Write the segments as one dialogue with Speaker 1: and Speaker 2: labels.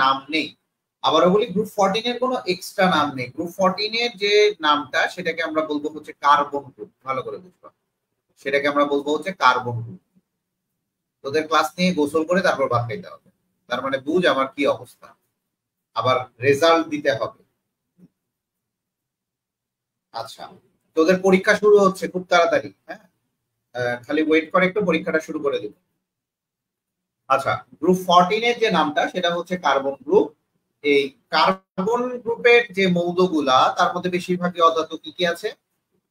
Speaker 1: নাম নেই। আবারও বলি, গ্রুপ 14 এর কোনো এক্সট্রা নাম নেই। গ্রুপ 14 এর যে নামটা সেটাকে আমরা বলবো হচ্ছে কার্বন গ্রুপ। ভালো করে বুঝবো, সেটাকে আমরা বলবো হচ্ছে কার্বন গ্রুপ। তোদের ক্লাস নিয়ে গোসল করে তারপর ভাত খাইতে হবে, তার মানে বুঝ আমার কি অবস্থা। আবার রেজাল্ট দিতে হবে। আচ্ছা, তোদের পরীক্ষা শুরু হচ্ছে খুব তাড়াতাড়ি, হ্যাঁ, খালি ওয়েট করে একটু, পরীক্ষাটা শুরু করে দিব। আচ্ছা, গ্রুপ 14 এর যে নামটা সেটা হচ্ছে কার্বন গ্রুপ। এই কার্বন গ্রুপের যে মৌলগুলা তার মধ্যে বেশিরভাগই অধাতু কি কি আছে?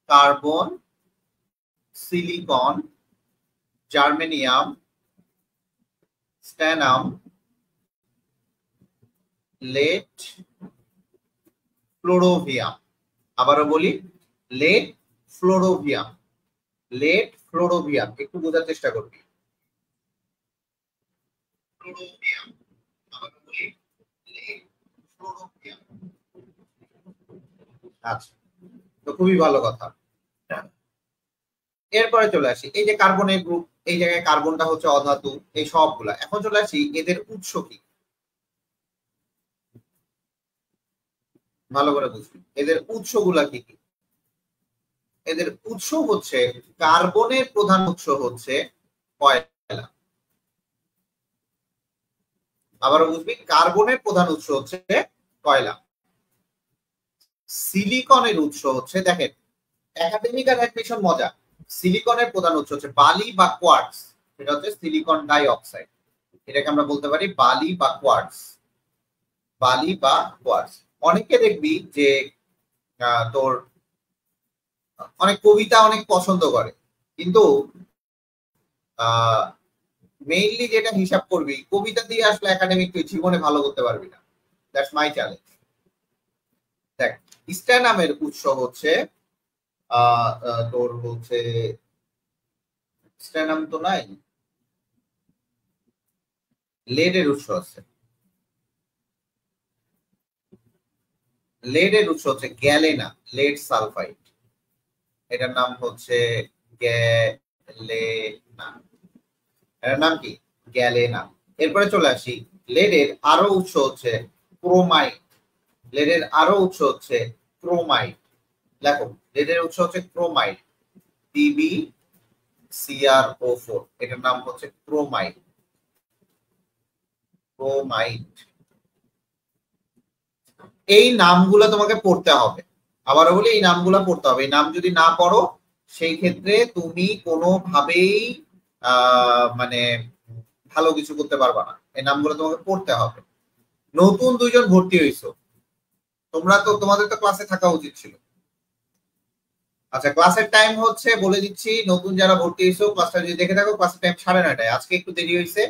Speaker 1: Carbon, silicon, germanium, stannum, lead, flerovium. আবারও বলি, লেড, ফ্লোরোভিয়াম। লেড, ফ্লোরোভিয়াম, একটু বোঝার চেষ্টা করবি। ফ্লোরোভিয়াম, আবারও বলি, লেড, ফ্লোরোভিয়াম। আচ্ছা, তো খুবই ভালো কথা। এরপরে চলে আসি, এই যে কার্বনের গ্রুপ, এই জায়গায় কার্বনটা হচ্ছে অধাতু, এই সবগুলা। এখন চলে আসি এদের উৎস কি। ভালো করে বুঝবি এদের উৎসগুলা কি কি। এদের উৎস হচ্ছে, কার্বনের প্রধান উৎস হচ্ছে কয়লা। আবারও বুঝবি, কার্বনের প্রধান উৎস হচ্ছে কয়লা। সিলিকনের উৎস হচ্ছে, দেখেন একাডেমিক আর অ্যাডমিশন মজা। সিলিকনের প্রধান উৎস হচ্ছে বালি বা কোয়ার্টজ, সেটা হচ্ছে সিলিকন ডাই অক্সাইড। এটাকে আমরা বলতে পারি বালি বা কোয়ার্টজ। বালি বা কোয়ার্টজ। অনেকে দেখবি যে তোর অনেক কবিতা অনেক পছন্দ করে, কিন্তু মেইনলি যেটা হিসাব করবি, কবিতা দিয়ে আসলে একাডেমিক তুই জীবনে ভালো করতে পারবি না। That's my challenge. দেখ, স্ট্যানামের উৎস হচ্ছে তোর হচ্ছে, স্ট্যানাম তো নাই, লেডের উৎস আছে। লেডের উৎস হচ্ছে গ্যালেনা, লেড সালফাইড। এটার নাম হচ্ছে গ্যালেনা। এটার নাম কি? গ্যালেনা। এরপরে চলে আসি, লেডের আরো উৎস হচ্ছে ক্রোমাইট। লেডের আরো উৎস হচ্ছে ক্রোমাইট। দেখো, লেডের উৎস হচ্ছে ক্রোমাইট, পিবি CrO4। এটার নাম হচ্ছে ক্রোমাইট। ক্রোমাইট, এই নামগুলো তোমাকে পড়তে হবে। আবারও বলি, এই নামগুলো পড়তে হবে। এই নাম যদি না পড়ো, সেই ক্ষেত্রে তুমি কোনোভাবেই মানে ভালো কিছু করতে পারবা না। এই নামগুলো তোমাকে পড়তে হবে। নতুন দুইজন ভর্তি হইছো, তোমরা তো, তোমাদের তো ক্লাসে থাকা উচিত ছিল। আচ্ছা, ক্লাসের টাইম হচ্ছে বলে দিচ্ছি, নতুন যারা ভর্তি হয়েছো ক্লাসটা যদি দেখে থাকো, ক্লাসের টাইম 9:30টায়। আজকে একটু দেরি হয়েছে,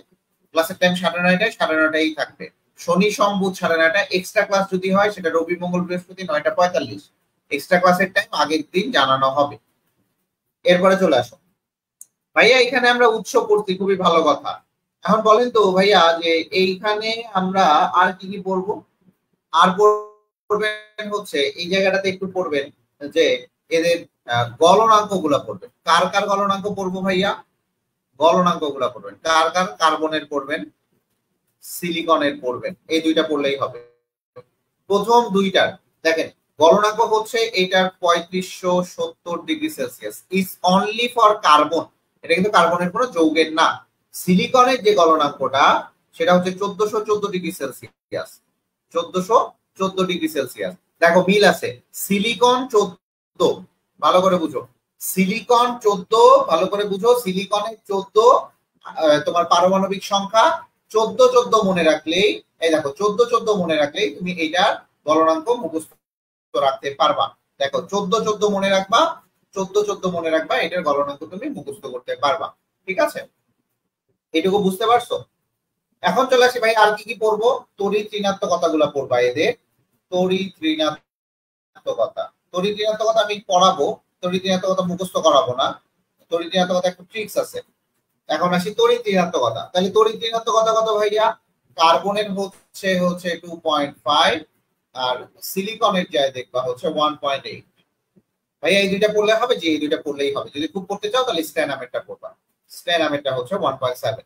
Speaker 1: ক্লাসের টাইম 9:30টায়, 9:30টাই থাকবে। শনি সোম বুধ 9:30টায়। এক্সট্রা ক্লাস যদি হয় সেটা রবি মঙ্গল বৃহস্পতি 9:45। এক্সট্রা ক্লাসের টাইম আগের দিন জানানো হবে। এরপরে চলে আসো ভাইয়া, এখানে আমরা উৎস পড়ছি, খুবই ভালো কথা। এখন বলেন তো ভাইয়া, যে এইখানে আমরা আর কি কি পড়বো? আর পড়বেন হচ্ছে, এই জায়গাটাতে একটু পড়বেন যে এদের গলনাঙ্ক গুলা পড়বেন। কার কার গলনাঙ্ক পড়বো ভাইয়া? গলনাঙ্ক গুলা পড়বেন কার কার? কার্বনের পড়বেন, সিলিকনের পড়বেন, এই দুইটা পড়লেই হবে। প্রথম দুইটার দেখেন, গলনাঙ্ক হচ্ছে এইটার 3570°C। Is only for carbon. এটা কিন্তু কার্বনের কোনো যৌগের না। সিলিকনের যে গলনাঙ্কটা সেটা হচ্ছে 1414°C। 1414°C। দেখো মিল আছে, সিলিকন 14, ভালো করে বুঝো। সিলিকন 14, ভালো করে বুঝো। সিলিকনের 14, তোমার পারমাণবিক সংখ্যা 14 মনে রাখলেই, এই দেখো 14 মনে রাখলেই তুমি এইটার গলনাঙ্ক মুখস্থ রাখতে পারবা। দেখো 14 মনে রাখবা, 14 মনে রাখবা, এটার গলনাঙ্ক তুমি মুখস্থ করতে পারবা। ঠিক আছে, এটুকু বুঝতে পারছো? এখন চলে আসি ভাই, আর কি কি পড়বো? তড়িৎ ঋণাত্মকতাগুলো পড়বা এদের। তড়িৎ ঋণাত্মকতা, তড়িৎ ঋণাত্মকতা আমি পড়াবো, তড়িৎ ঋণাত্মকতা মুখস্থ করাবো না। তড়িৎ ঋণাত্মকতা একটু ট্রিক্স আছে। এখন আসি তড়িৎ ঋণাত্মকতা। তাহলে তড়িৎ ঋণাত্মকতা কত ভাইয়া? কার্বনের হচ্ছে 2.5, আর সিলিকনের যায় দেখবা হচ্ছে 1.8। ভাইয়া এই দুইটা পড়লে হবে? যে এই দুইটা পড়লেই হবে। যদি খুব পড়তে চাও তাহলে স্ট্যানামেরটা পড়বা। স্ট্যানামেরটা হচ্ছে 1.7।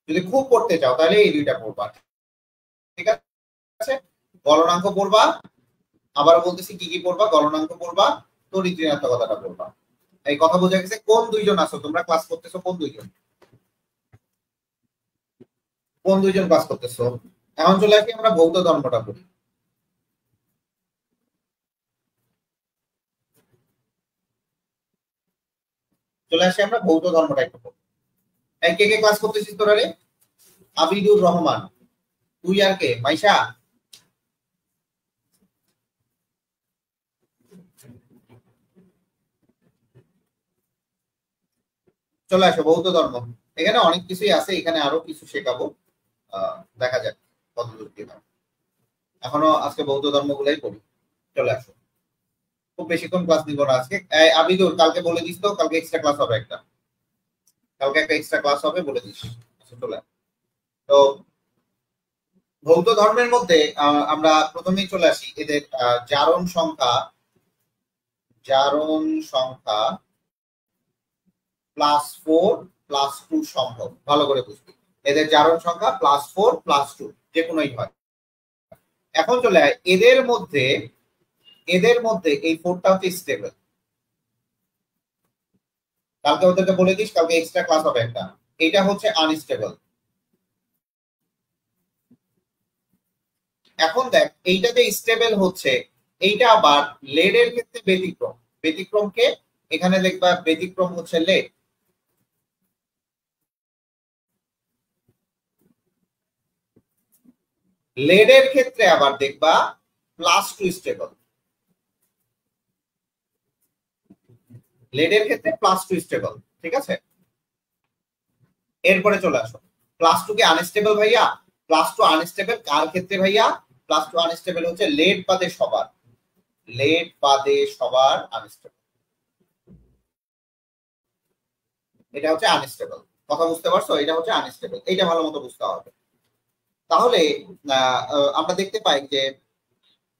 Speaker 1: যদি খুব পড়তে চাও তাহলে এই দুইটা পড়বা, ঠিক আছে? গলনাঙ্ক পড়বা, আবার বলতেছি কি কি পড়বা, গলনাঙ্ক পড়বা, তড়িৎ ঋণাত্মকতাটা পড়বা। এই কথা বোঝা গেছে? কোন দুইজন আছো তোমরা ক্লাস করতেছো? কোন দুইজন ক্লাস করতেছো? এখন চলে আসি আমরা ভৌত ধর্মটা পড়ি। চলে আসি আমরা ভৌত ধর্মটা একটু পড়ি। কে কে ক্লাস করতেছিস তোরা রে? আবিদুর রহমান, তুই আর কে? মাইশা? চলে আসো বৌদ্ধ ধর্ম। এখানে অনেক কিছুই আছে, এখানে আরো কিছু শেখাবো, দেখা যাক কতদূর কি হয়। এখনো আজকে বৌদ্ধ ধর্ম গুলাই পড়ি। চলে আসো, খুব বেশিক্ষণ ক্লাস নিব না আজকে। আবিদুর, কালকে বলে দিস তো, কালকে এক্সট্রা ক্লাস হবে একটা, কালকে একটা এক্সট্রা ক্লাস হবে, বলে দিস। আচ্ছা, চলে তো বৌদ্ধ ধর্মের মধ্যে আমরা প্রথমেই চলে আসি এদের জারণ সংখ্যা +4 +2 সম্ভব। ভালো করে বুঝবি, এদের জারণ সংখ্যা +4 +2 যে কোনোই হয়। এখন চলে আয় এদের মধ্যে এই 4টা হচ্ছে স্টেবল। কালকে ওদেরকে বলে দিস, কালকে এক্সট্রা ক্লাস হবে একটা। এটা হচ্ছে আনস্টেবল। এখন দেখ, এইটা যে স্টেবল হচ্ছে, এইটা আবার লেডের ক্ষেত্রে ব্যতিক্রম। ব্যতিক্রমকে এখানে দেখবা, ব্যতিক্রম হচ্ছে লেড। লেডের ক্ষেত্রে আবার দেখবা +2 স্টেবল। লেডের ক্ষেত্রে +2 স্টেবল, ঠিক আছে? এরপরে চলে আসো, +2 কি আনস্টেবল ভাইয়া? +2 আনস্টেবল কার ক্ষেত্রে ভাইয়া? +2 আনস্টেবল হচ্ছে লেড বাদে সবার, লেড বাদে সবার আনস্টেবল। এটা হচ্ছে আনস্টেবল। কথা বুঝতে পারছো? এটা হচ্ছে আনস্টেবল, এইটা ভালো মতো বুঝতে হবে। তাহলে আমরা দেখতে পাই যে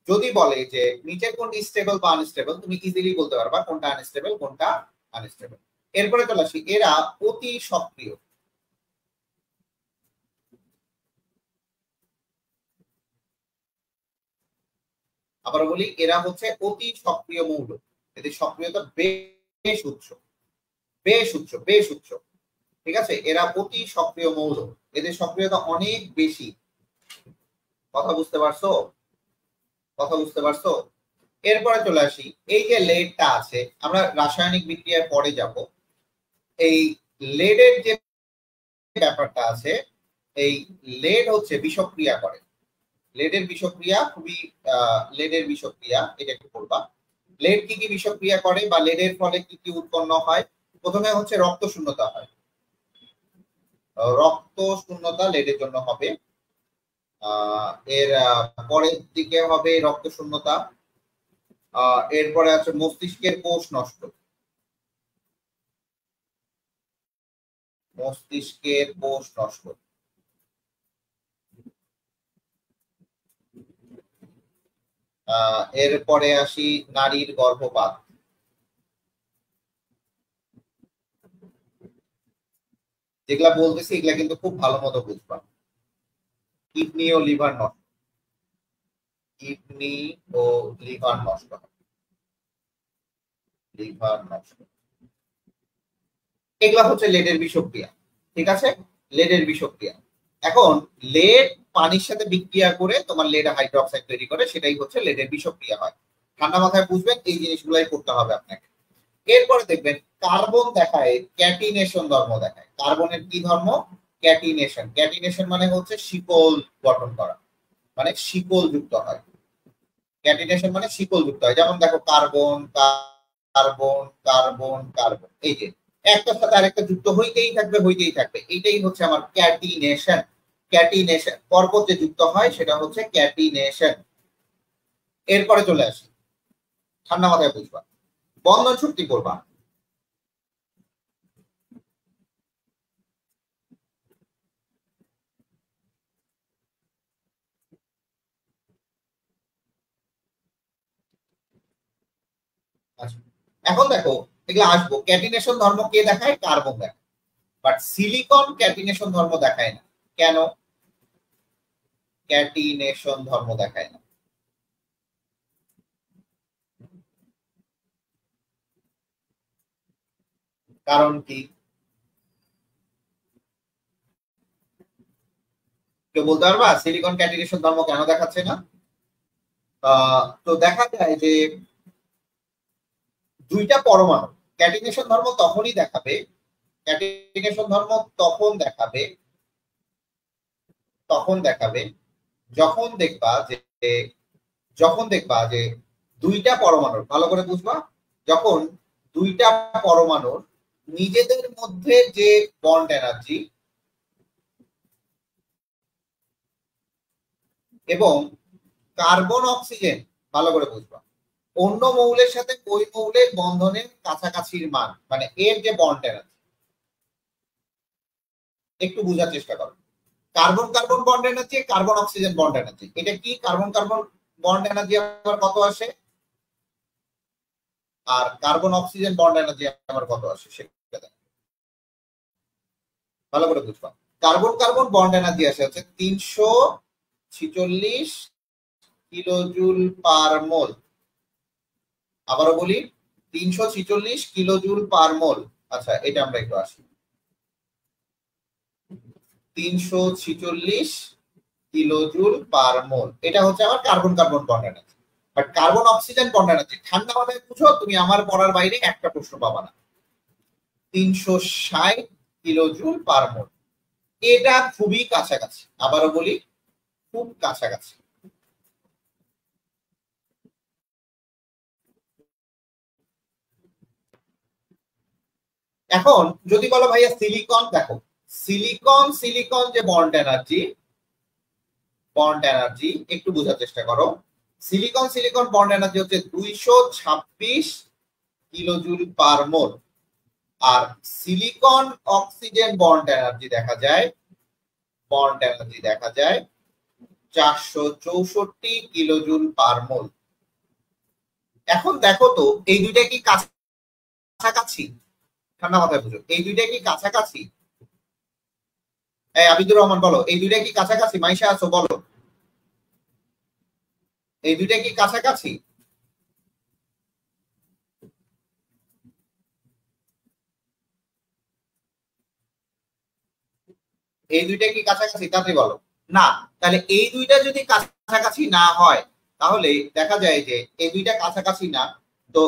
Speaker 1: যদি বলে যে নিচের কোনটি স্টেবল বা আনস্টেবল, তুমি ইজিলি বলতে পারবা কোনটা আনস্টেবল কোনটা আনস্টেবল। এরপরে চলে আসি, এরা অতি সক্রিয়। আবার বলি, এরা হচ্ছে অতি সক্রিয় মৌল। এদের সক্রিয়তা বেশ উচ্চ, বেশ উচ্চ, বেশ উচ্চ, ঠিক আছে? এরা অতি সক্রিয় মৌল, এদের সক্রিয়তা অনেক বেশি। কথা বুঝতে পারছো? কথা বুঝতে পারছো? এরপরে চলে আসি, এই যে লেডটা আছে, আমরা রাসায়নিক বিক্রিয়ার পরে যাব। এই লেডের যে ব্যাপারটা আছে, এই লেড হচ্ছে বিষক্রিয়া করে। লেডের বিষক্রিয়া খুবই লেডের বিষক্রিয়া, এটা একটু বলবা। লেড কি কি বিষক্রিয়া করে বা লেডের ফলে কি কি উৎপন্ন হয়? প্রথমে হচ্ছে রক্ত শূন্যতা হয়। রক্ত শূন্যতা লেডের জন্য হবে। এর পরের দিকে হবে রক্ত শূন্যতা। এরপরে আছে মস্তিষ্কের কোষ নষ্ট। মস্তিষ্কের কোষ নষ্ট। এরপরে আসি নারীর গর্ভপাত। যেগুলা বলতেছি এগুলা কিন্তু খুব ভালো মতো বুঝবা। কিডনি ও লিভার নষ্ট, কিডনি ও লিভার নষ্ট, লিভার নষ্ট, এগুলা হচ্ছে লেডের বিষক্রিয়া, ঠিক আছে? লেডের বিষক্রিয়া। এখন লেড পানির সাথে বিক্রিয়া করে তোমার লেড হাইড্রোক্সাইড তৈরি করে, সেটাই হচ্ছে লেডের বিষক্রিয়া হয়। ঠান্ডা মাথায় বুঝবেন, এই জিনিসগুলাই করতে হবে আপনাকে। এরপরে দেখবেন কার্বন দেখায় ক্যাটিনেশন ধর্ম দেখায়। কার্বনের কি ধর্ম? ক্যাটিনেশন। ক্যাটিনেশন মানে হচ্ছে শিকল গঠন করা, মানে শিকল যুক্ত হয়। ক্যাটিনেশন মানে শিকল যুক্ত হয়। যেমন দেখো, কার্বন কার্বন কার্বন কার্বন, এই যে একটার সাথে আরেকটা যুক্ত হইতেই থাকবে, হইতেই থাকবে। এইটাই হচ্ছে আমার ক্যাটিনেশন। ক্যাটিনেশন পরপর যে যুক্ত হয় সেটা হচ্ছে ক্যাটিনেশন। এরপরে চলে আসি, ঠান্ডা মাথায় বুঝবা, বন্ধন শক্তি করবা। আচ্ছা, এখন দেখো, এগুলো আসবো। ক্যাটিনেশন ধর্ম কে দেখায়? কার্বন দেখায়। বাট সিলিকন ক্যাটিনেশন ধর্ম দেখায় না। কেন ক্যাটিনেশন ধর্ম দেখায় না? কারণ কি কেউ বলতে পারবা সিলিকন ক্যাটিনেশন ধর্ম কেন দেখাচ্ছে না? তো দেখা যায় যে দুইটা পরমাণু ক্যাটিনেশন ধর্ম তখনই দেখাবে, ক্যাটিনেশন ধর্ম তখন দেখাবে যখন দেখবা যে দুইটা পরমাণুর, ভালো করে বুঝবা, যখন দুইটা পরমাণুর নিজেদের মধ্যে যে বন্ড এনার্জি এবং কার্বন অক্সিজেন, ভালো করে বুঝবা, অন্য মৌলের সাথে ওই মৌলের বন্ধনের কাছাকাছির মান, মানে এর যে বন্ড এনার্জি, একটু বোঝার চেষ্টা করো। Carbon carbon bond energy, carbon oxygen bond energy, এটা কি? কার্বন কার্বন বন্ড এনার্জি আমার কত আসে, আর কার্বন অক্সিজেন বন্ড এনার্জি আমার কত আসে সেটা ভালো করে বুঝবা। কার্বন কার্বন বন্ড এনার্জি আসে হচ্ছে 346 কিলোজুল পার মোল। আবারও বলি 346 কিলোজুল পার মোল। আচ্ছা, এটা আমরা একটু আসি। 346 কিলোজুল পার মোল, এটা হচ্ছে আমার carbon carbon bond energy. But carbon oxygen bond energy ঠান্ডা মাথায় বুঝো, তুমি আমার পড়ার বাইরে একটা প্রশ্ন পাবা না। 360 কিলোজুল পার মোল, এটা খুবই কাছাকাছি। আবারও বলি খুব কাছাকাছি। এখন যদি বলো ভাইয়া সিলিকন, দেখো সিলিকন যে বন্ড এনার্জি একটু বোঝার চেষ্টা করো। সিলিকন বন্ড এনার্জি হচ্ছে 226 কিলোজুল পার মোল। আর সিলিকন অক্সিজেন বন্ড এনার্জি দেখা যায় 464 কিলোজুল পার মোল। এখন দেখো তো এই দুইটা কি কাছাকাছি? ঠান্ডা মাথায় বুঝো, এই দুইটা কি কাছাকাছি? আবিদুর রহমান বলো, এই দুইটা কি কাছাকাছি? মাইশা আছো বলো, এই দুইটা কি কাছাকাছি? এই দুইটা কি কাছাকাছি? তাতে বলো না। তাহলে এই দুইটা যদি কাছাকাছি না হয়, তাহলে দেখা যায় যে এই দুইটা কাছাকাছি না, তো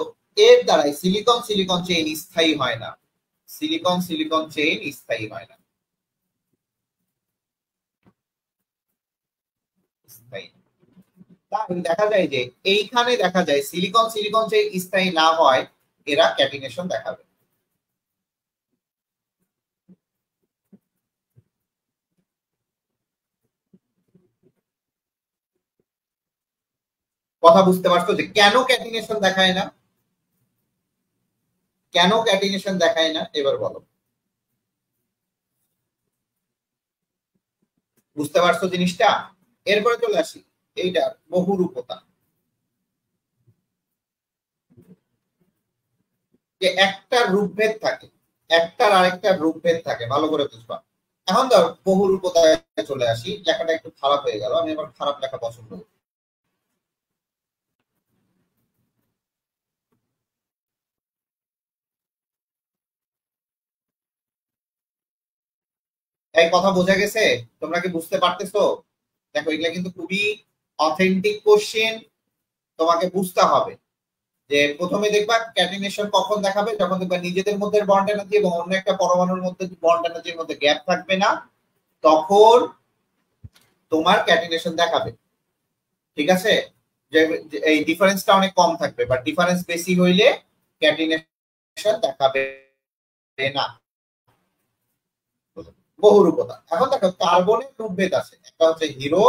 Speaker 1: এর দ্বারাই সিলিকন সিলিকন চেইন স্থায়ী হয় না। সিলিকন সিলিকন চেইন স্থায়ী হয় না, স্থায়ী। তাই দেখা যায় যে এইখানে দেখা যায় সিলিকন সিলিকন চেইন স্থায়ী না হয়, এরা ক্যাটিনেশন দেখাবে। কথা বুঝতে পারছো যে কেন ক্যাটিনেশন দেখায় না? কেন ক্যাটিনেশন দেখায় না এবার বলো। বুঝতে পারছো জিনিসটা? এরপরে চলে আসি এইটার বহুরূপতা। যে একটা রূপভেদ থাকে, একটার আরেকটা রূপভেদ থাকে, ভালো করে বুঝবা। এখন ধর বহুরূপতায় চলে আসি। লেখাটা একটু খারাপ হয়ে গেল, আমি আবার খারাপ লেখা পছন্দ করি। এই কথা বোঝা গেছে? তোমরা কি বুঝতে পারতেছো? দেখো এগুলা কিন্তু খুবই অথেন্টিক কোশ্চেন, তোমাকে বুঝতে হবে। যে প্রথমে দেখবা ক্যাটিনেশন কখন দেখাবে, যখন দেখবা নিজেদের মধ্যে বন্ড এনার্জি এবং অন্য একটা পরমাণুর মধ্যে বন্ড এনার্জির মধ্যে গ্যাপ থাকবে না, তখন তোমার ক্যাটিনেশন দেখাবে। ঠিক আছে? যে এই ডিফারেন্সটা অনেক কম থাকবে, বাট ডিফারেন্স বেশি হইলে ক্যাটিনেশন দেখাবে না। বহুরূপতা। এখন দেখো কার্বনের রূপভেদ আছে, একটা হচ্ছে হিরো,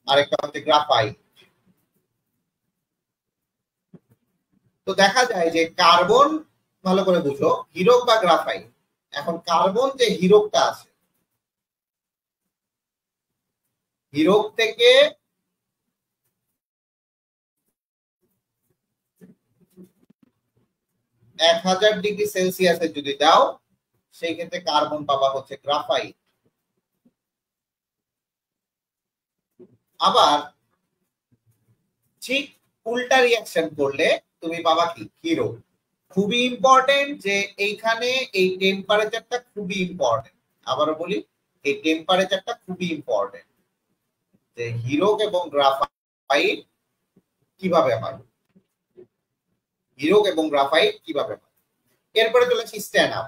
Speaker 1: আরেকটা হচ্ছে গ্রাফাইট। তো দেখা যায় যে কার্বন, ভালো করে বুঝো, হিরক বা গ্রাফাইট। এখন কার্বন যে হিরকটা আছে, হিরক থেকে 1000 ডিগ্রি সেলসিয়াসে যদি দাও সেই ক্ষেত্রে কার্বন পাবা হচ্ছে গ্রাফাইট। আবার ঠিক উল্টা রিয়াকশন করলে তুমি পাবা কি হিরো। খুবই ইম্পর্টেন্ট যে এইখানে এই টেম্পারেচারটা খুবই ইম্পর্টেন্ট। আবারও বলি এই টেম্পারেচারটা খুবই ইম্পর্টেন্ট যে হিরো এবং গ্রাফাইট কিভাবে হয়, হিরো এবং গ্রাফাইট কিভাবে হয়। এরপরে চলে আসি স্ট্যানাম।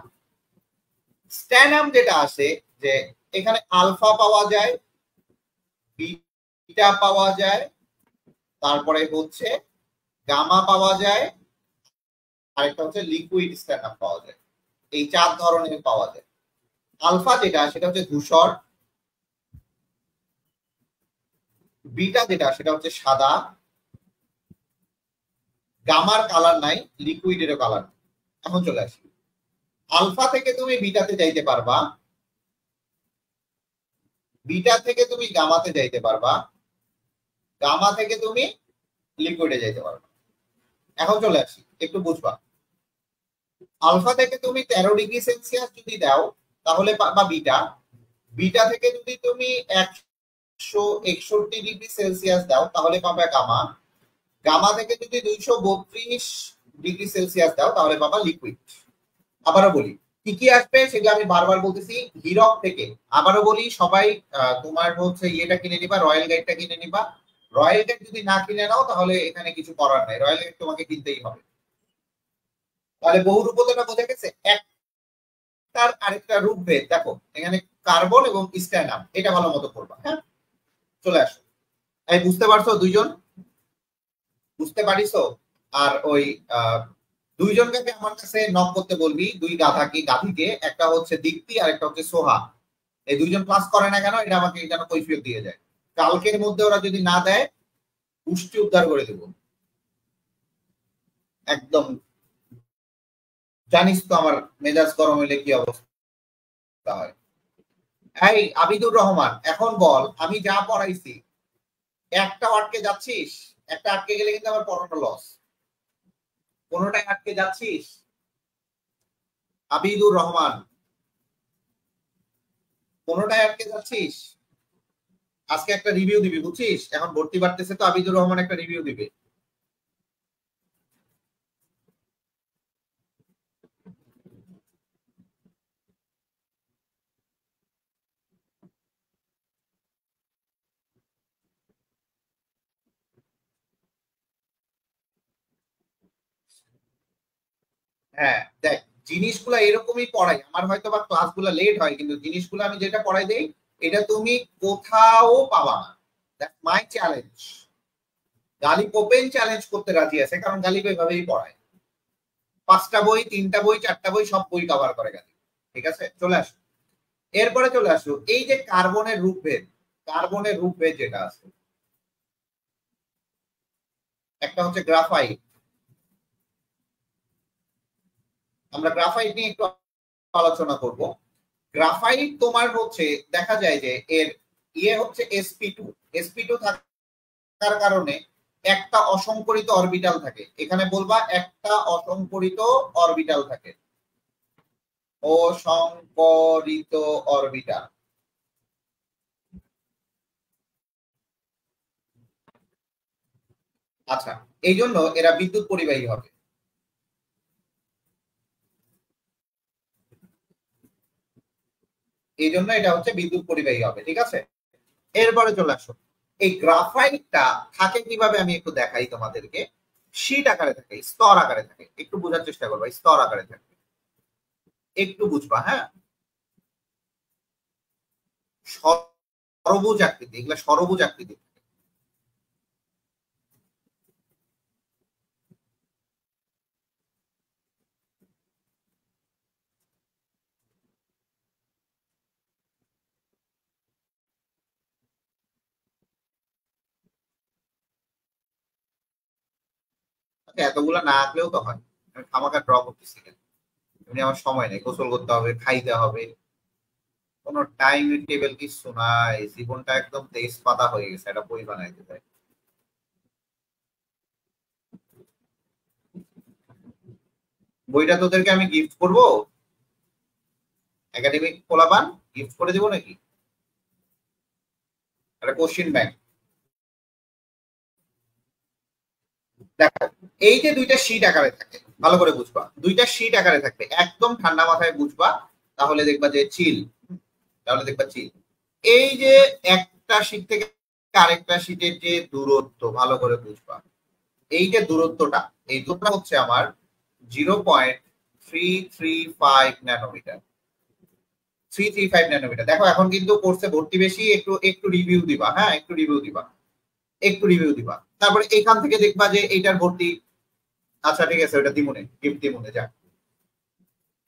Speaker 1: স্ট্যানাম যেটা আসে যে এখানে আলফা পাওয়া যায়, বিটা পাওয়া যায়, তারপরে হচ্ছে গামা পাওয়া যায়, আরেকটা হচ্ছে লিকুইড স্ট্যানাম পাওয়া যায়। এই 4 ধরনের পাওয়া যায়। আলফা যেটা সেটা হচ্ছে ধূসর, বিটা যেটা সেটা হচ্ছে সাদা, গামার কালার নাই, লিকুইডেরও কালার। এখন চলে আসি আলফা থেকে তুমি বিটাতে যাইতে পারবা, বিটা থেকে তুমি গামাতে যাইতে পারবা, গামা থেকে তুমি লিকুইডে যাইতে পারবা। এখন চলে আসি একটু বুঝবা। আলফা থেকে তুমি 13 ডিগ্রি সেলসিয়াস যদি দাও তাহলে পাবা বিটা, বিটা থেকে যদি তুমি 161 ডিগ্রি সেলসিয়াস দাও তাহলে পাবে গামা, গামা থেকে যদি 232 ডিগ্রি সেলসিয়াস দাও তাহলে পাবা লিকুইড। আবারও বলি কি কি আসবে সেগুলো আমি বারবার বলতেছি। হিরক থেকে আবারও বলি সবাই তোমার হচ্ছে ইয়েটা কিনে নিবা, রয়্যাল গাইডটা কিনে নিবা। রয়্যাল গাইড যদি না কিনে নাও তাহলে এখানে কিছু করার নাই, রয়্যাল গাইড তোমাকে কিনতেই হবে। তাহলে বহুরূপতাটা বোঝা গেছে। একটার আরেকটা রূপভেদ দেখো এখানে কার্বন এবং স্ট্যানাম, এটা ভালো মতো করবা। হ্যাঁ চলে আসো। এই বুঝতে পারছো দুইজন? বুঝতে পারিছো? আর ওই দুইজনকে আমার কাছে নক করতে বলবি, দুই গাধিকে, একটা হচ্ছে দীপ্তি আর একটা হচ্ছে সোহা। এই দুইজন ক্লাস করে না কেন এটা আমাকে যেন কৈফিয়ত দিয়ে যায়। কালকের মধ্যে ওরা যদি না দেয় পুষ্টি উদ্ধার করে দেব একদম। জানিস তো আমার মেজাজ গরম হইলে কি অবস্থা হয়। এই আবিদুর রহমান এখন বল আমি যা পড়াইছি একটা আটকে যাচ্ছিস? একটা আটকে গেলে কিন্তু আমার পড়ানো লস। কোনোটাই আটকে যাচ্ছিস? আবিদুর রহমান কোনোটাই আটকে যাচ্ছিস? আজকে একটা রিভিউ দিবি বুঝছিস, এখন ভর্তি বাড়তেছে তো আবিদুর রহমান একটা রিভিউ দিবে। হ্যাঁ দেখ জিনিসগুলো এরকমই পড়াই, আমার হয়তো বা ক্লাসগুলো লেট হয় কিন্তু জিনিসগুলো আমি যেটা পড়াই দেই এটা তুমি কোথাও পাবা না। That's my challenge. Ghalib open challenge করতে রাজি আছে কারণ গালিব এভাবেই পড়ায়। 5টা বই, 3টা বই, 4টা বই সব বই কভার করে গালিব। ঠিক আছে চলে আসো। এরপরে চলে আসো এই যে কার্বনের রূপভেদ, কার্বনের রূপভেদ যেটা আছে একটা হচ্ছে গ্রাফাইট। আমরা গ্রাফাইট নিয়ে একটু আলোচনা করব। গ্রাফাইট তোমার হচ্ছে দেখা যায় যে এর ইয়ে হচ্ছে sp2, sp2 থাকার কারণে একটা অসংকরিত অরবিটাল থাকে। এখানে বলবা একটা অসংকরিত অরবিটাল থাকে, অসংকরিত অরবিটাল। আচ্ছা এই জন্য এরা বিদ্যুৎ পরিবাহী হবে। এই জন্য এটা হচ্ছে বিদ্যুৎ পরিবাহী হবে। ঠিক আছে এরপরে চলে আসো এই গ্রাফাইটটা থাকে কিভাবে আমি একটু দেখাই তোমাদেরকে। শীট আকারে থাকে, স্তর আকারে থাকে, একটু বোঝার চেষ্টা করবা। স্তর আকারে থাকে, একটু বুঝবা। হ্যাঁ সরবুজ আকৃতি, এগুলা সরবুজ আকৃতি। আচ্ছা এতগুলা না আঁকলেও তো হয়, আমি খামাখা ড্র করতেছি কেন? এমনি আমার সময় নেই, গোসল করতে হবে, খাইতে হবে, কোনো টাইম টেবিল কিছু নাই। জীবনটা একদম তেজপাতা হয়ে গেছে, একটা বই বানাইতে চাই। বইটা তোদেরকে আমি গিফট করবো, একাডেমিক পোলাপান গিফট করে দিব নাকি? একটা কোশ্চিন ব্যাংক। দেখো এই যে দুইটা শীট আকারে থাকে, ভালো করে বুঝবা, দুইটা শীট আকারে থাকবে, একদম ঠান্ডা মাথায় বুঝবা, তাহলে দেখবা যে চিল, তাহলে দেখবা চিল। এই যে একটা শীট থেকে আরেকটা শীটের যে দূরত্ব, ভালো করে বুঝবা, এই যে দূরত্বটা, এই দূরত্বটা হচ্ছে আমার 0.335 ন্যানোমিটার। 335 ন্যানোমিটার। দেখো এখন কিন্তু কোর্সে ভর্তি বেশি, একটু একটু রিভিউ দিবা, হ্যাঁ একটু রিভিউ দিবা, একটু রিভিউ দিবা। তারপরে এইখান থেকে দেখবা যে এইটার ভর্তি, আচ্ছা ঠিক আছে ওটা দিমুনে, গিফট দিমুনে যা।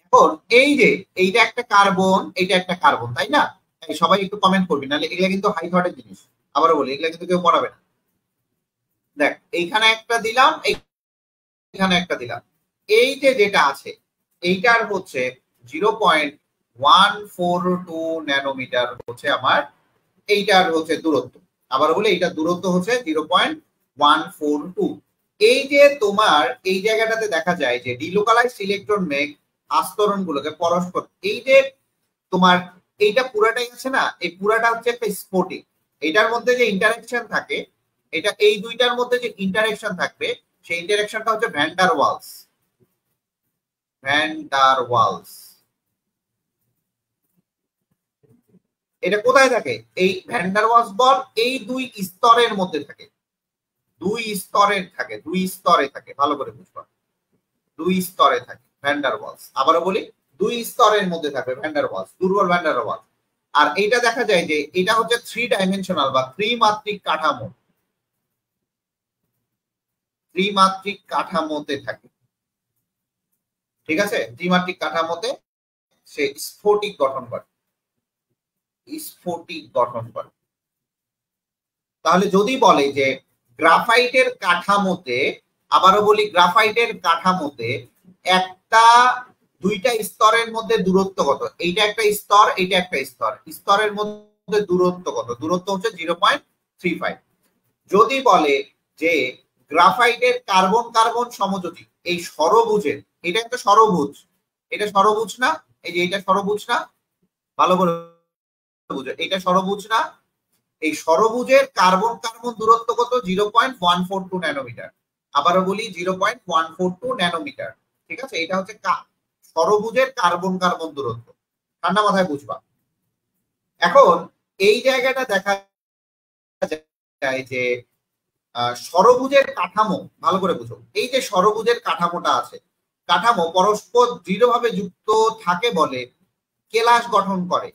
Speaker 1: এখন এই যে এইটা একটা কার্বন, এইটা একটা কার্বন, তাই না? সবাই একটু কমেন্ট করবি, নাহলে এগুলা কিন্তু হাই থটের জিনিস, আবারও বলি এগুলা কিন্তু কেউ পড়াবে না। দেখ এইখানে একটা দিলাম, এইখানে একটা দিলাম, এই যে যেটা আছে এইটার হচ্ছে 0.142 ন্যানোমিটার হচ্ছে আমার এইটার হচ্ছে দূরত্ব। আবার বলে এইটার দূরত্ব হচ্ছে 0.142। এই যে তোমার এই জায়গাটাতে দেখা যায় যে ডিলোকালাইজড ইলেকট্রন মেঘ আস্তরণ গুলোকে পরস্পর, এই যে তোমার এইটা পুরাটাই আছে না, এই পুরাটা হচ্ছে একটা স্ফটিক, এটার মধ্যে যে ইন্টারেকশন থাকে, এটা এই দুইটার মধ্যে যে ইন্টারেকশন থাকবে, সেই ইন্টারেকশনটা হচ্ছে van der Waals. Van der Waals এটা কোথায় থাকে? এই ভ্যান ডার ওয়ালস বল এই দুই স্তরের মধ্যে থাকে, দুই স্তরের থাকে, দুই স্তরে থাকে, ভালো করে বুঝবা, দুই স্তরে থাকে ভ্যান ডার ওয়ালস। আবারও বলি দুই স্তরের মধ্যে থাকবে ভ্যান ডার ওয়ালস, দুর্বল ভ্যান ডার ওয়ালস। আর এইটা দেখা যায় যে এটা হচ্ছে 3 ডাইমেনশনাল বা ত্রিমাত্রিক কাঠামো, ত্রিমাত্রিক কাঠামোতে থাকে, ঠিক আছে? ত্রিমাত্রিক কাঠামোতে সে স্ফটিক গঠন করে, স্ফটিক গঠন করে। তাহলে যদি বলে যে গ্রাফাইটের কাঠামোতে, আবারও বলি গ্রাফাইটের কাঠামোতে একটা দুইটা স্তরের মধ্যে দূরত্ব কত, এইটা একটা স্তর, এইটা একটা স্তর, স্তরের মধ্যে দূরত্ব কত? দূরত্ব হচ্ছে 0.35। যদি বলে যে গ্রাফাইটের কার্বন কার্বন সমযোজী, এই ষড়ভুজের, এটা একটা ষড়ভুজ, এটা ষড়ভুজ না, এই যে এটা ষড়ভুজ না, ভালো করে বুঝো, এটা ষড়ভুজ না, এই ষড়ভুজের কার্বন কার্বন দূরত্ব কত? 0.142 ন্যানোমিটার। আবারও বলি 0.142 ন্যানোমিটার, ঠিক আছে? এটা হচ্ছে ষড়ভুজের কার্বন কার্বন দূরত্ব, ঠান্ডা মাথায় বুঝবা। এখন এই জায়গাটা দেখা যায় যে ষড়ভুজের কাঠামো, ভালো করে বুঝো, এই যে ষড়ভুজের কাঠামোটা আছে, কাঠামো পরস্পর দৃঢ়ভাবে যুক্ত থাকে বলে কেলাস গঠন করে।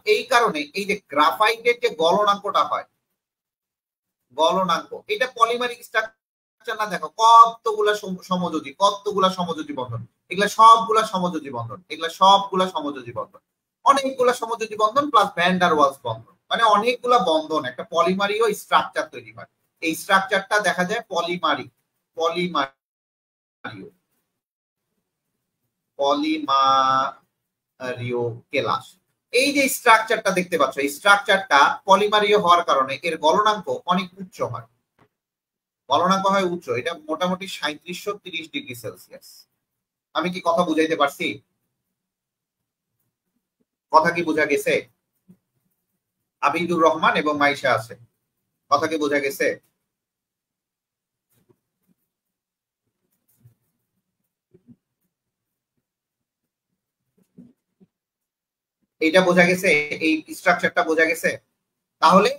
Speaker 1: এই কারণে এই যে গ্রাফাইটের যে গলনাঙ্কটা হয়, গলনাঙ্ক, এটা পলিমারিক স্ট্রাকচার না, দেখো কতগুলা সমযোজী, কতগুলা সমযোজী বন্ধন, এগুলা সবগুলা সমযোজী বন্ধন, এগুলা সবগুলা সমযোজী বন্ধন, অনেকগুলা সমযোজী বন্ধন প্লাস ভ্যান ডার ওয়ালস বন্ধন, মানে অনেকগুলা বন্ধন একটা পলিমারিও স্ট্রাকচার তৈরি হয়। এই স্ট্রাকচারটা দেখা যায় পলিমারিক, পলিমারিও, পলিমারিও কেলাস। এই যে স্ট্রাকচারটা দেখতে পাচ্ছ, এই স্ট্রাকচারটা পলিমারীয় হওয়ার কারণে এর গলনাঙ্ক অনেক উচ্চ হয়, গলনাঙ্ক হয় উচ্চ, এটা মোটামুটি 3730 ডিগ্রি সেলসিয়াস। আমি কি কথা বুঝাইতে পারছি? কথা কি বোঝা গেছে? আবিদুর রহমান এবং মাইশা আছে, কথা কি বোঝা গেছে? এইটা বোঝা গেছে, এই স্ট্রাকচারটা বোঝা গেছে? তাহলে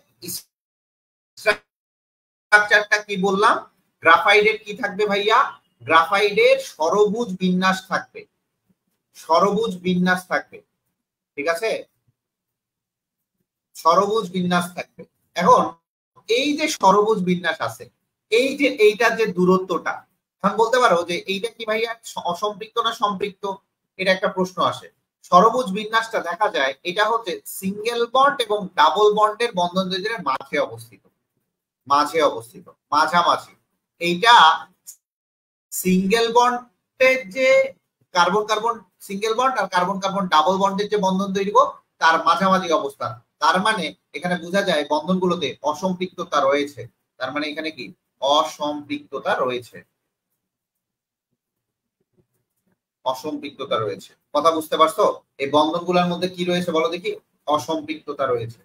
Speaker 1: স্ট্রাকচারটা কি বললাম? গ্রাফাইডের কি থাকবে ভাইয়া? গ্রাফাইডের ষড়ভুজ বিন্যাস থাকবে, ষড়ভুজ বিন্যাস থাকবে, ঠিক আছে? ষড়ভুজ বিন্যাস থাকবে। এখন এই যে ষড়ভুজ বিন্যাস আছে, এই যে এইটার যে দূরত্বটা, এখন বলতে পারো যে এইটা কি ভাইয়া অসম্পৃক্ত না সম্পৃক্ত? এটা একটা প্রশ্ন আসে। ষড়ভুজ বিন্যাসটা দেখা যায় এটা হচ্ছে সিঙ্গেল বন্ড এবং ডাবল বন্ডের বন্ধন দুইজনের মাঝে অবস্থিত, মাঝে অবস্থিত, মাঝামাঝি। এইটা সিঙ্গেল বন্ডের যে কার্বন কার্বন সিঙ্গেল বন্ড আর কার্বন কার্বন ডাবল বন্ডের যে বন্ধন তৈরি করব তার মাঝামাঝি অবস্থান, তার মানে এখানে বোঝা যায় বন্ধনগুলোতে অসম্পৃক্ততা রয়েছে, তার মানে এখানে কি অসম্পৃক্ততা রয়েছে। অসম্পৃক্ততা রয়েছে। কথা বুঝতে পারছো? এই বন্ধনগুলোর মধ্যে কি রয়েছে বলো দেখি? অসম্পৃক্ততা রয়েছে।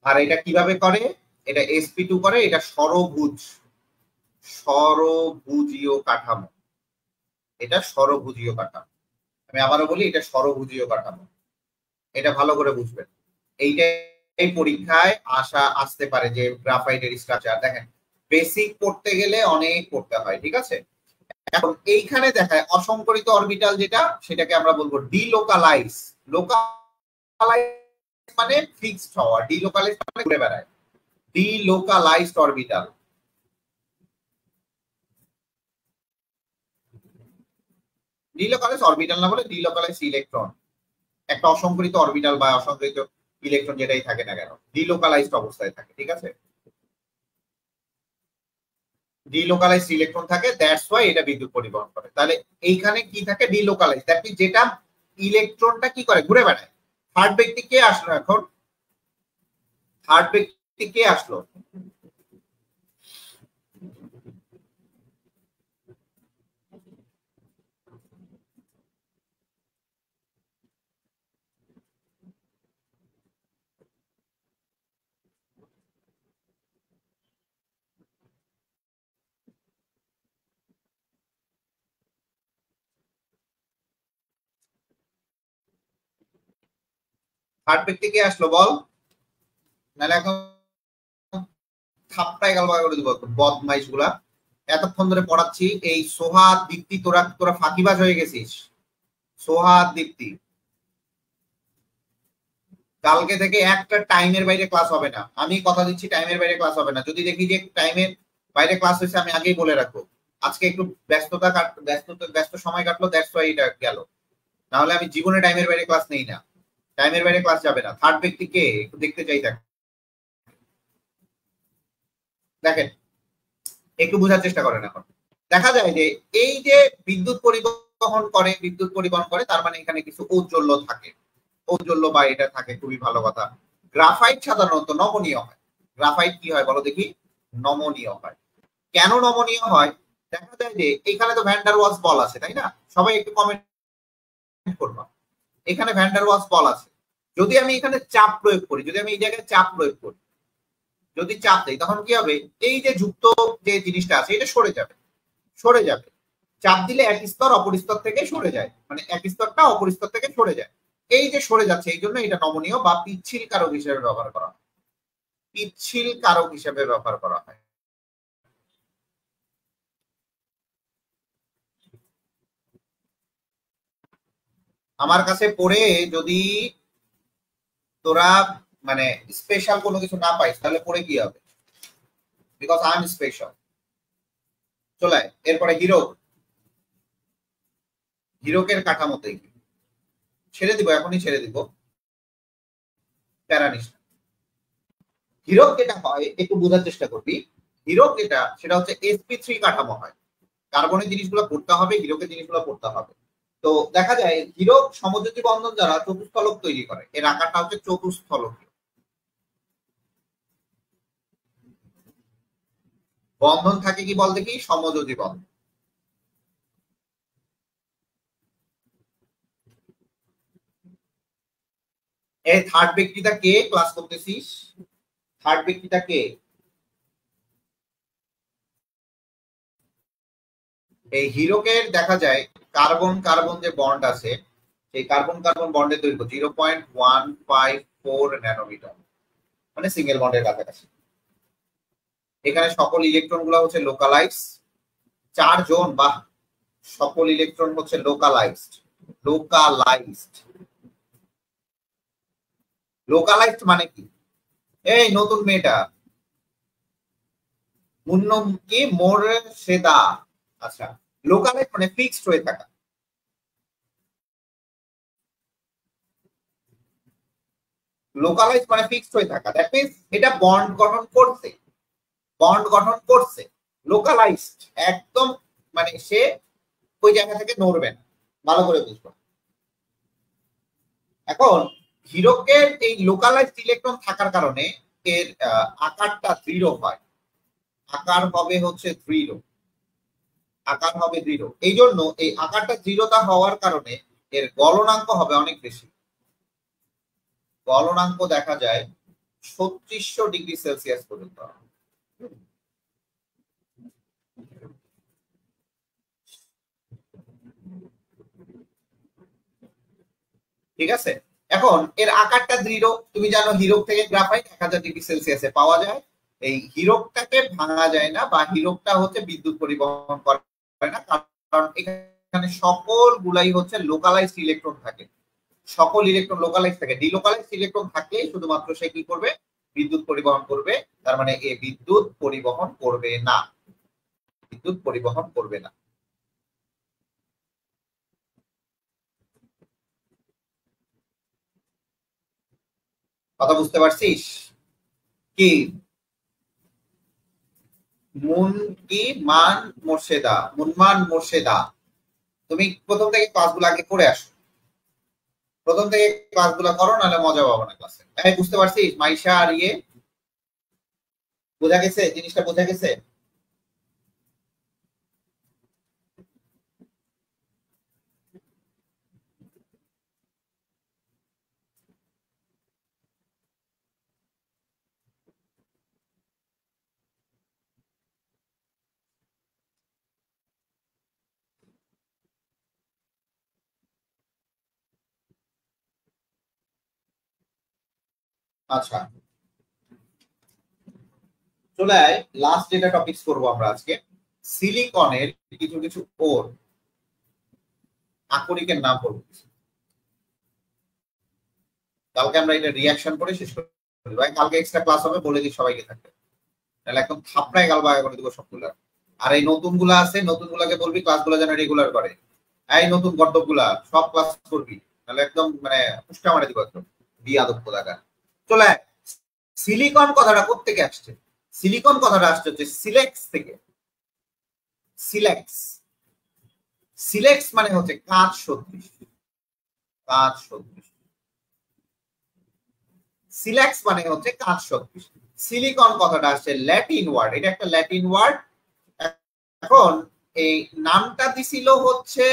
Speaker 1: আর এটা কিভাবে করে? এটা sp2 করে, এটা ষড়ভুজীয় কাঠামো। এটা ষড়ভুজীয় কাঠামো। আমি আবারও বলি, এটা ষড়ভুজীয় কাঠামো। এটা ভালো করে বুঝবেন। এইটাই পরীক্ষায় আসতে পারে যে গ্রাফাইটের স্ট্রাকচার। দেখেন, বেসিক পড়তে গেলে অনেক পড়তে হয়, ঠিক আছে? এখন এইখানে দেখায় অসংকরিত অরবিটাল, যেটা সেটাকে আমরা বলবো ডিলোকালাইজ। লোকালাইজ মানে ফিক্সড হওয়া, ডিলোকালাইজ মানে ঘুরে বেড়ায়। Delocalised orbital. ডিলোকালাইজ অরবিটাল না বলে ডিলোকালাইজ ইলেকট্রন। একটা অসংকরিত অরবিটাল বা অসংকরিত ইলেকট্রন যেটাই থাকে না কেন, ডিলোকালাইজড অবস্থায় থাকে, ঠিক আছে? ডিলোকালাইজড ইলেকট্রন থাকে, দ্যাটস ওয়াই এটা বিদ্যুৎ পরিবহন করে। তাহলে এইখানে কি থাকে? ডিলোকালাইজড, দ্যাট মিন্স যেটা ইলেকট্রনটা কি করে? ঘুরে বেড়ায়। থার্ড ব্যক্তি কে আসলো এখন? থার্ড ব্যক্তি কে আসলো? থার্ড ব্যক্তি কে আসলো বল? নাহলে এখন থাপ্পায় গাল করে দিব বদমাইশ গুলা। এতক্ষণ ধরে পড়াচ্ছি, এই সোহাদ দীপ্তি, তোরা তোরা ফাঁকিবাজ হয়ে গেছিস। সোহাদ দীপ্তি, কালকে থেকে একটা টাইমের বাইরে ক্লাস হবে না। আমি কথা দিচ্ছি, টাইমের বাইরে ক্লাস হবে না। যদি দেখি যে টাইমের বাইরে ক্লাস হয়েছে, আমি আগেই বলে রাখবো। আজকে একটু ব্যস্ত সময় কাটলো, দ্যাটস ওয়াই এটা গেল। নাহলে আমি জীবনে টাইমের বাইরে ক্লাস নেই না। টাইমের বাইরে ক্লাস যাবে না। থার্ড ব্যক্তি কে একটু দেখতে চাই। দেখেন, একটু বোঝার চেষ্টা করেন। এখন দেখা যায় যে এই যে বিদ্যুৎ পরিবহন করে, তার মানে এখানে কিছু ঔজ্জ্বল্য থাকে। ঔজ্জ্বল্য বা এটা থাকে, খুবই ভালো কথা। গ্রাফাইট সাধারণত নমনীয় হয়। গ্রাফাইট কি হয় বলো দেখি? নমনীয় হয়। কেন নমনীয় হয়? দেখা যায় যে এখানে তো ভ্যান্ডার ওয়ালস বল আছে, তাই না? সবাই একটু কমেন্ট করবা। এখানে ভ্যান্ডার ওয়ালস বল আছে। যদি আমি এখানে চাপ প্রয়োগ করি, যদি আমি এই জায়গায় চাপ প্রয়োগ করি, যদি চাপ দেই, তখন কি হবে? এই যে যুক্ত যে জিনিসটা আছে, এটা সরে যাবে। চাপ দিলে এক স্তর অপর স্তর থেকে সরে যায়, মানে এক স্তরটা অপর স্তর থেকে সরে যায়। এই যে সরে যাচ্ছে, এই জন্য এটা নমনীয় বা পিচ্ছিল কারক হিসেবে ব্যবহার করা হয়। পিচ্ছিল কারক হিসেবে ব্যবহার করা হয়। আমার কাছে পড়ে যদি তোরা মানে স্পেশাল কোনো কিছু না পাইস, তাহলে পড়ে কি হবে? Because I am special. চলে এরপরে হিরোকের কাঠামোতে ছেড়ে দিব, এখনই ছেড়ে দিব, প্যারানিস। হিরক যেটা হয় একটু বোঝার চেষ্টা করবি। হিরক যেটা, সেটা হচ্ছে sp3 কাঠামো হয়। কার্বনের জিনিসগুলো পড়তে হবে, হিরকের জিনিসগুলো পড়তে হবে। তো দেখা যায় হিরক সমযোজী বন্ধন দ্বারা চতুস্থলক তৈরি করে। এর আকারটা হচ্ছে চতুস্থলকীয়। বন্ধন থাকে কি বল দেখি? সমযোজী বন্ধন। এই থার্ড ব্যক্তিটা কে? ক্লাস করতেছিস? থার্ড ব্যক্তিটা কে? এই হিরকের দেখা যায় কার্বন কার্বন যে বন্ড আছে, সেই কার্বন কার্বন বন্ডের দৈর্ঘ্য 0.154 ন্যানোমিটার, মানে সিঙ্গেল বন্ডের কাছাকাছি। এখানে সকল ইলেকট্রন গুলো হচ্ছে লোকালাইজ। 4 জন, বা সকল ইলেকট্রন হচ্ছে লোকালাইজড। লোকালাইজড লোকালাইজড মানে কি? এই নতুন মেয়েটা মুন্নম কি মোরশেদা। আচ্ছা, লোকালাইজড মানে ফিক্সড হয়ে থাকা। লোকালাইজড মানে ফিক্সড হয়ে থাকা, দ্যাট মিন্স এটা বন্ড গঠন করছে। লোকালাইজড একদম, মানে সে ওই জায়গা থেকে নড়বে না। ভালো করে বুঝবো। এখন হিরকের এই লোকালাইজড ইলেকট্রন থাকার কারণে এর আকারটা দৃঢ় হয়। আকার হবে হচ্ছে দৃঢ়, আকার হবে দৃঢ়। এই জন্য এই আকারটা দৃঢ়তা হওয়ার কারণে এর গলনাঙ্ক হবে অনেক বেশি। গলনাঙ্ক দেখা যায় 3600 ডিগ্রি সেলসিয়াস পর্যন্ত। ঠিক আছে, এখন এর আকারটা দৃঢ়। তুমি জানো হিরক থেকে গ্রাফাইট 1000 ডিগ্রি সেলসিয়াসে পাওয়া যায়। এই হিরকটাকে ভাঙা যায় না, বা হিরকটা হচ্ছে বিদ্যুৎ পরিবহন করে না, কারণ এখানে সকল গুলাই হচ্ছে লোকালাইজড ইলেকট্রন থাকে। সকল ইলেকট্রন লোকালাইজ থাকে। ডিলোকালাইজড ইলেকট্রন থাকলেই শুধুমাত্র সে কি করবে, বিদ্যুৎ পরিবহন করবে। তার মানে এ বিদ্যুৎ পরিবহন করবে না, বিদ্যুৎ পরিবহন করবে না। কথা বুঝতে পারছিস কি? মুন কি মান মোর্শেদা, মুনমান মোর্শেদা, তুমি প্রথম থেকে ক্লাসগুলো আগে করে আসো, প্রথম থেকে ক্লাসগুলো করো, নাহলে মজা পাবো না ক্লাসে। বুঝতে পারছিস মাইশা আর ইয়ে? বোঝা গেছে জিনিসটা, বোঝা গেছে? আচ্ছা, চলে আয় লাস্ট যেটা টপিকস করবো আমরা আজকে, সিলিকনের কিছু কিছু ওর আকরিকের নাম বলবো। কালকে আমরা এটা রিয়াকশন করে শেষ করি ভাই। কালকে এক্সট্রা ক্লাস হবে, বলে দিই সবাইকে থাকবে, তাহলে একদম থাপড়ায় গাল বাগা করে দিব সবগুলা। আর এই নতুন গুলা আছে, নতুন গুলাকে বলবি ক্লাসগুলো যেন রেগুলার করে। এই নতুন গর্দব গুলা সব ক্লাস করবি, তাহলে একদম মানে পুষ্টা মারে দিব একদম বিয়াদব কোথাকার। চলে আয়। সিলিকন কথাটা কোত্থেকে আসছে? সিলিকন কথাটা আসছে হচ্ছে সিলেক্স থেকে। সিলেক্স, সিলেক্স মানে হচ্ছে কাঁচ সদৃশ, কাঁচ সদৃশ। সিলেক্স মানে হচ্ছে কাঁচ সদৃশ। সিলিকন কথাটা আসছে ল্যাটিন ওয়ার্ড, এটা একটা ল্যাটিন ওয়ার্ড। এখন এই নামটা দিছিল হচ্ছে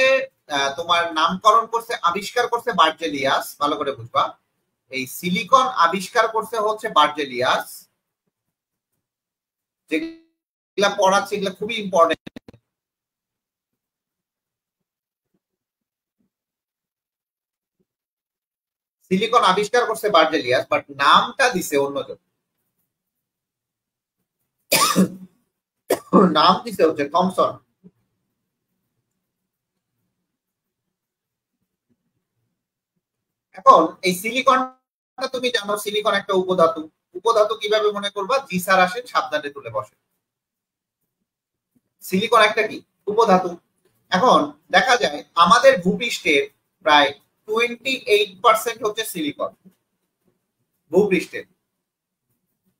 Speaker 1: তোমার নামকরণ করছে, আবিষ্কার করছে বার্জেলিয়াস, ভালো করে বুঝবা। এই সিলিকন আবিষ্কার করছে হচ্ছে বার্জেলিয়াস। যেগুলা পড়াচ্ছে এগুলা খুবই ইম্পর্টেন্ট। সিলিকন আবিষ্কার করছে বার্জেলিয়াস, বাট নামটা দিছে অন্যজন। নাম দিছে হচ্ছে থমসন। এখন এই সিলিকনটা তুমি জানো, সিলিকন একটা উপধাতু। উপধাতু কিভাবে মনে করবা? জি স্যার আসেন, সাবধানে তুলে বসে। সিলিকন একটা কি? উপধাতু। এখন দেখা যায় আমাদের ভূপৃষ্ঠের প্রায় 28% হচ্ছে সিলিকন, ভূপৃষ্ঠের।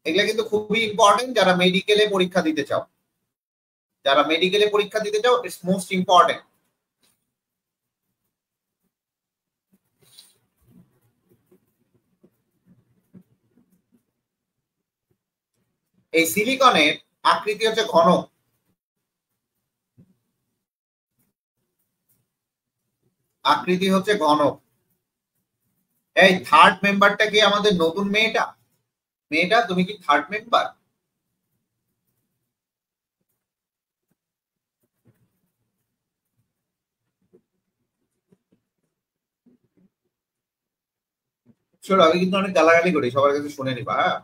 Speaker 1: এগুলা কিন্তু খুবই ইম্পর্টেন্ট যারা মেডিকেলে পরীক্ষা দিতে চাও, যারা মেডিকেলে পরীক্ষা দিতে চাও, ইটস মোস্ট ইম্পর্টেন্ট। এই সিলিকনের আকৃতি হচ্ছে ঘন, আকৃতি হচ্ছে ঘন। এই থার্ড মেম্বারটা কি আমাদের নতুন মেয়েটা? মেয়েটা তুমি কি থার্ড মেম্বার? চলো, আমি কিন্তু অনেক গালাগালি করি, সবার কাছে শুনে নিবা। হ্যাঁ,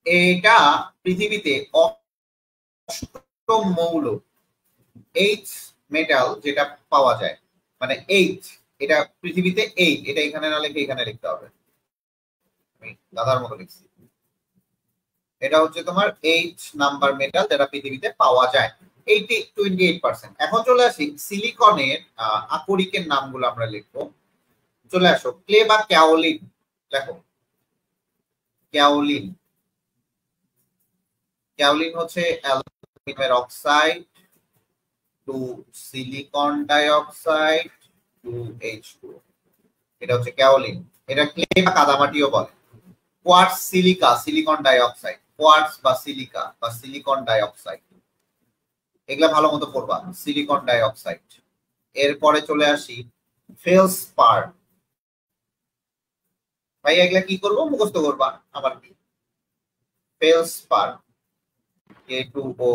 Speaker 1: এটা পৃথিবীতে অষ্টম মৌল, এইচ মেটাল যেটা পাওয়া যায়, মানে এইচ। এটা পৃথিবীতে এইট, এটা এখানে না লিখে এখানে লিখতে হবে, আমি দাদার মতো লিখছি। এটা হচ্ছে তোমার এইচ নাম্বার মেটাল যেটা পৃথিবীতে পাওয়া যায়, 28%। এখন চলে আসি সিলিকনের আকরিকের নামগুলো আমরা লিখবো। চলে আসো, ক্লে বা ক্যাওলিন দেখো। ক্যাওলিন, ক্যাওলিন হচ্ছে অ্যালুমিনিয়ামের oxide two silicon dioxide two H2, এটা হচ্ছে ক্যাওলিন। এটা ক্লে বা কাদামাটিও বলে। Quartz silica, silicon dioxide, quartz বা সিলিকা বা সিলিকন ডাইঅক্সাইড, এগুলা ভালো মতো পড়বা, সিলিকন ডাইঅক্সাইড। এরপরে চলে আসি ফেলসপার। ভাই এগুলা কি করবো, মুখস্থ করবা, আবার কি felspar, K2O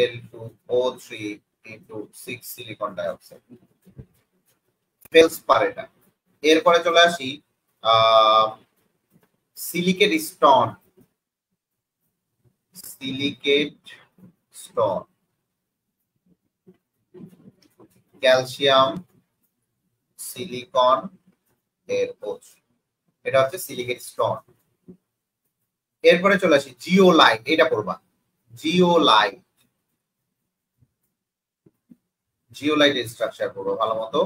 Speaker 1: Al2O3 into 6 silicon dioxide, felspar এটা। এরপরে চলে আসি silicate stone, silicate stone, calcium silicon এর O3, এটা হচ্ছে সিলিকেট স্টোন। এরপরে চলে আসি জিওলাইট, এটা পড়বা, জিওলাইট, জিওলাইটের স্ট্রাকচার পড়বো ভালো মতো।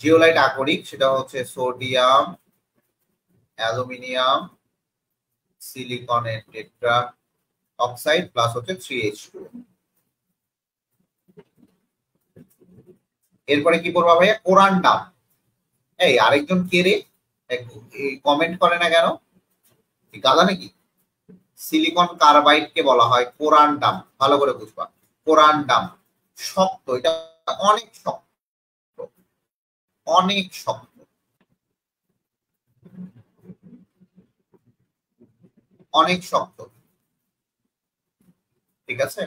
Speaker 1: জিওলাইট আকরিক, সেটা হচ্ছে সোডিয়াম, অ্যালুমিনিয়াম, সিলিকনের টেট্রা অক্সাইড প্লাস হচ্ছে 3H2। এরপরে কি পড়বা ভাইয়া, কোরান্ডাম। এই আরেকজন কে রে, কমেন্ট করে না কেন, গাদা নাকি? সিলিকন কার্বাইড কে বলা হয় কোরান্ডাম, ভালো করে বুঝবা। কোরান্ডাম শক্ত, এটা অনেক শক্ত, অনেক শক্ত, অনেক শক্ত, ঠিক আছে?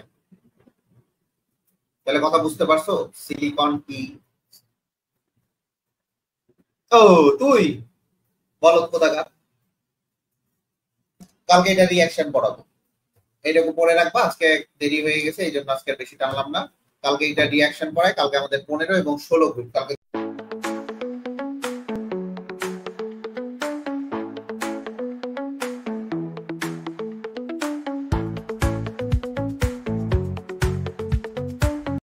Speaker 1: তাহলে কথা বুঝতে পারছো সিলিকন কি? ও তুই বলত কোথাকার, কালকে এটা রিয়াকশন পড়াবো, এইটাকে পড়ে রাখবা, আজকে দেরি হয়ে গেছে এই জন্য আজকে বেশি টানলাম না। কালকে এটা রিয়াকশন পড়ায়, কালকে আমাদের 15 এবং 16 গ্রুপ, কালকে